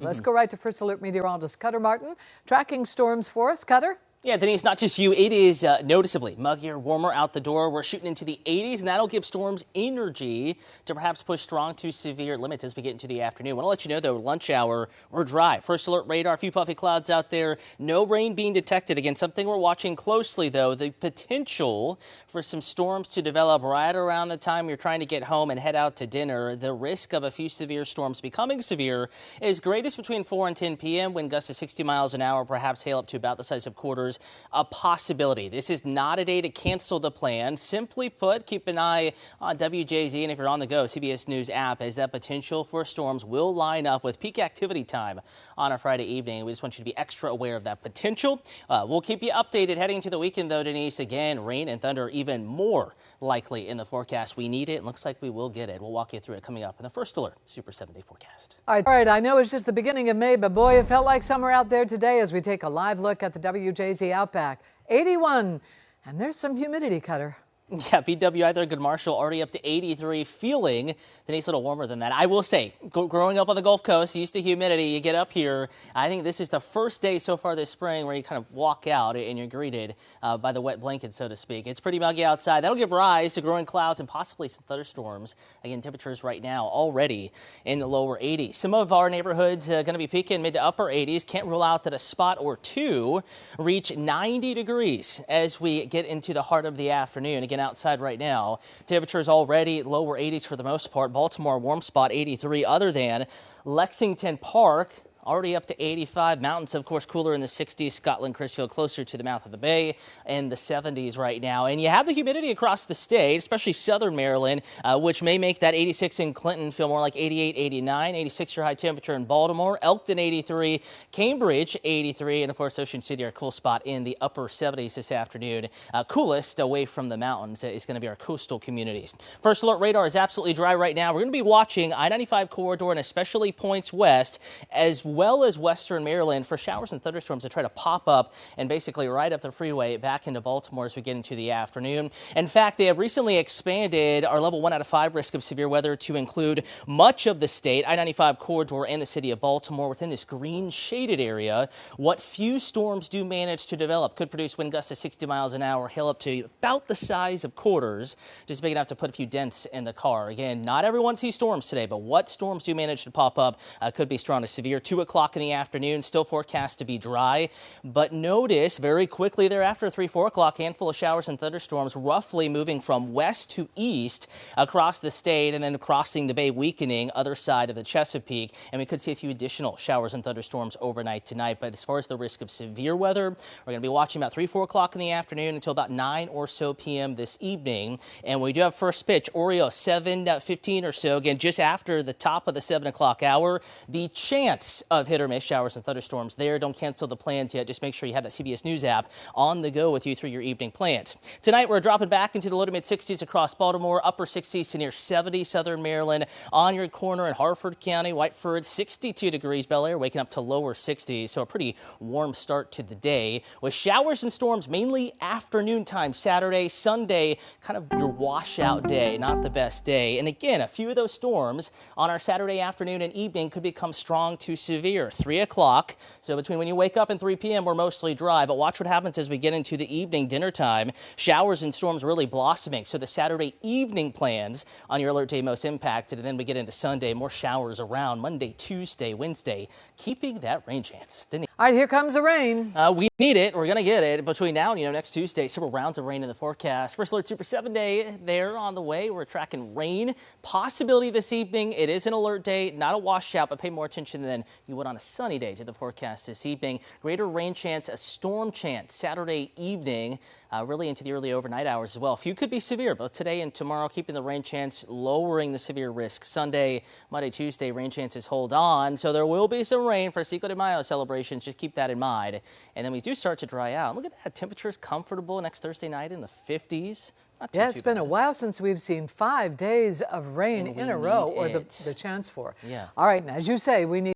Let's go right to First Alert meteorologist Cutter Martin, tracking storms for us. Cutter? Yeah, Denise, not just you. It is noticeably muggier, warmer out the door. We're shooting into the 80s, and that'll give storms energy to perhaps push strong to severe limits as we get into the afternoon. I want to let you know, though, lunch hour, we're dry. First Alert radar, a few puffy clouds out there. No rain being detected. Again, something we're watching closely, though, the potential for some storms to develop right around the time you're trying to get home and head out to dinner. The risk of a few severe storms becoming severe is greatest between 4 and 10 p.m. when gusts of 60 miles an hour, perhaps hail up to about the size of quarters. A possibility. This is not a day to cancel the plan. Simply put, keep an eye on WJZ, and if you're on the go, CBS News app, as that potential for storms will line up with peak activity time on a Friday evening. We just want you to be extra aware of that potential. We'll keep you updated heading into the weekend, though, Denise. Again, rain and thunder even more likely in the forecast. We need it, and looks like we will get it. We'll walk you through it coming up in the First Alert Super 7-day forecast. All right. I know it's just the beginning of May, but boy, it felt like summer out there today as we take a live look at the WJZ Outback. 81, and there's some humidity, Cutter. Yeah, BW either Good Marshall already up to 83, feeling Denise a little warmer than that. I will say, growing up on the Gulf Coast, used to humidity, you get up here. I think this is the first day so far this spring where you kind of walk out and you're greeted by the wet blanket, so to speak. It's pretty muggy outside. That'll give rise to growing clouds and possibly some thunderstorms. Again, temperatures right now already in the lower 80s. Some of our neighborhoods going to be peaking mid to upper 80s. Can't rule out that a spot or two reach 90 degrees as we get into the heart of the afternoon. Again, outside right now, temperatures already lower 80s for the most part. Baltimore, warm spot 83, other than Lexington Park, already up to 85. Mountains, of course, cooler in the 60s. Scotland, Crisfield, closer to the mouth of the bay, in the 70s right now. And you have the humidity across the state, especially southern Maryland, which may make that 86 in Clinton feel more like 88, 89. 86 your high temperature in Baltimore. Elkton, 83. Cambridge, 83. And, of course, Ocean City, our cool spot in the upper 70s this afternoon. Coolest away from the mountains is going to be our coastal communities. First Alert radar is absolutely dry right now. We're going to be watching I-95 corridor and especially points west, as well as western Maryland, for showers and thunderstorms that try to pop up and basically right up the freeway back into Baltimore as we get into the afternoon. In fact, they have recently expanded our level 1 out of 5 risk of severe weather to include much of the state, I-95 corridor and the city of Baltimore within this green shaded area. What few storms do manage to develop could produce wind gusts of 60 miles an hour, hail up to about the size of quarters, just big enough to put a few dents in the car. Again, not everyone sees storms today, but what storms do manage to pop up could be strong to severe. 2 o'clock in the afternoon, still forecast to be dry, but notice very quickly thereafter, 3, 4 o'clock, handful of showers and thunderstorms roughly moving from west to east across the state and then crossing the bay, weakening other side of the Chesapeake. And we could see a few additional showers and thunderstorms overnight tonight. But as far as the risk of severe weather, we're going to be watching about 3, 4 o'clock in the afternoon until about 9 or so p.m. this evening. And we do have first pitch, Oreo 7:15 or so, again, just after the top of the 7 o'clock hour. The chance of hit or miss showers and thunderstorms there. Don't cancel the plans yet. Just make sure you have that CBS News app on the go with you through your evening plans. Tonight, we're dropping back into the low to mid 60s across Baltimore, upper 60s to near 70 southern Maryland. On your corner in Harford County, Whiteford, 62 degrees. Bel Air waking up to lower 60s. So a pretty warm start to the day with showers and storms mainly afternoon time. Saturday, Sunday, kind of your washout day. Not the best day. And again, a few of those storms on our Saturday afternoon and evening could become strong to severe. 3 o'clock. So between when you wake up and 3 p.m., we're mostly dry. But watch what happens as we get into the evening dinner time. Showers and storms really blossoming. So the Saturday evening plans on your alert day most impacted. And then we get into Sunday, more showers around Monday, Tuesday, Wednesday, keeping that rain chance. Denise. All right, here comes the rain. We need it. We're going to get it between now and next Tuesday. Several rounds of rain in the forecast. First Alert Super 7-day there on the way. We're tracking rain possibility this evening. It is an alert day, not a washout, but pay more attention than you would on a sunny day to the forecast this evening. Greater rain chance, a storm chance Saturday evening, really into the early overnight hours as well. A few could be severe both today and tomorrow, keeping the rain chance, lowering the severe risk. Sunday, Monday, Tuesday, rain chances hold on. So there will be some rain for Cinco de Mayo celebrations. Just keep that in mind. And then we do start to dry out. Look at that. Temperatures comfortable next Thursday night in the 50s. Yeah, it's been a while since we've seen 5 days of rain in a row, or the chance for. Yeah. All right, and as you say, we need